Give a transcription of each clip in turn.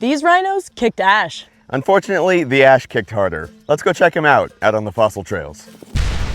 These rhinos kicked ash. Unfortunately, the ash kicked harder. Let's go check him out on the fossil trails.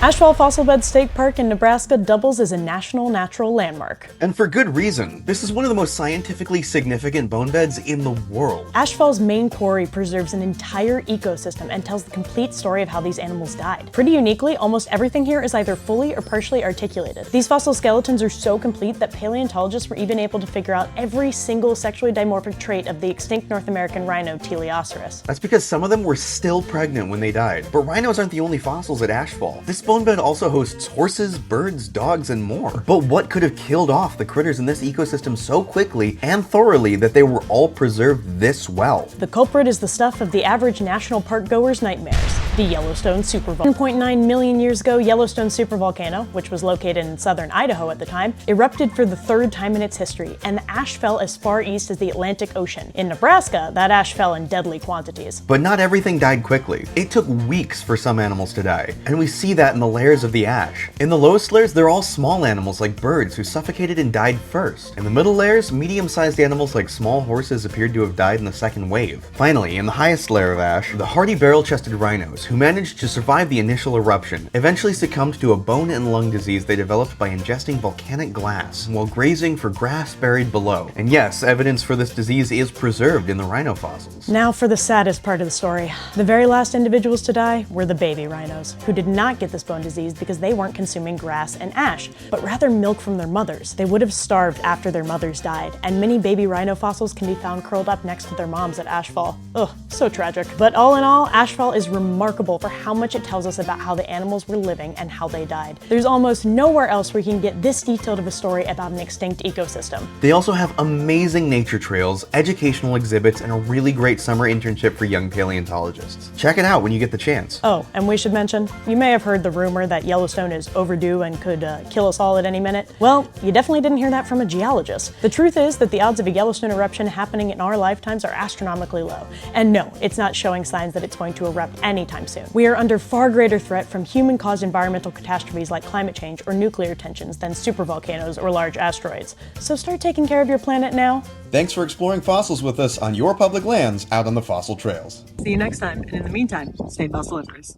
Ashfall Fossil Beds State Park in Nebraska doubles as a national natural landmark. And for good reason. This is one of the most scientifically significant bone beds in the world. Ashfall's main quarry preserves an entire ecosystem and tells the complete story of how these animals died. Pretty uniquely, almost everything here is either fully or partially articulated. These fossil skeletons are so complete that paleontologists were even able to figure out every single sexually dimorphic trait of the extinct North American rhino Teleoceras. That's because some of them were still pregnant when they died. But rhinos aren't the only fossils at Ashfall. This bone bed also hosts horses, birds, dogs, and more. But what could have killed off the critters in this ecosystem so quickly and thoroughly that they were all preserved this well? The culprit is the stuff of the average national park goer's nightmares. The Yellowstone supervolcano. 1.9 million years ago, Yellowstone supervolcano, which was located in southern Idaho at the time, erupted for the third time in its history, and the ash fell as far east as the Atlantic Ocean. In Nebraska, that ash fell in deadly quantities. But not everything died quickly. It took weeks for some animals to die, and we see that in the layers of the ash. In the lowest layers, they're all small animals like birds who suffocated and died first. In the middle layers, medium-sized animals like small horses appeared to have died in the second wave. Finally, in the highest layer of ash, the hardy barrel-chested rhinos, who managed to survive the initial eruption, eventually succumbed to a bone and lung disease they developed by ingesting volcanic glass while grazing for grass buried below. And yes, evidence for this disease is preserved in the rhino fossils. Now for the saddest part of the story. The very last individuals to die were the baby rhinos, who did not get this bone disease because they weren't consuming grass and ash, but rather milk from their mothers. They would have starved after their mothers died, and many baby rhino fossils can be found curled up next to their moms at Ashfall. Ugh, so tragic. But all in all, Ashfall is remarkable for how much it tells us about how the animals were living and how they died. There's almost nowhere else where you can get this detailed of a story about an extinct ecosystem. They also have amazing nature trails, educational exhibits, and a really great summer internship for young paleontologists. Check it out when you get the chance. Oh, and we should mention, you may have heard the rumor that Yellowstone is overdue and could kill us all at any minute. Well, you definitely didn't hear that from a geologist. The truth is that the odds of a Yellowstone eruption happening in our lifetimes are astronomically low. And no, it's not showing signs that it's going to erupt anytime soon. We are under far greater threat from human-caused environmental catastrophes like climate change or nuclear tensions than supervolcanoes or large asteroids. So start taking care of your planet now. Thanks for exploring fossils with us on your public lands out on the fossil trails. See you next time, and in the meantime, stay fossilifers.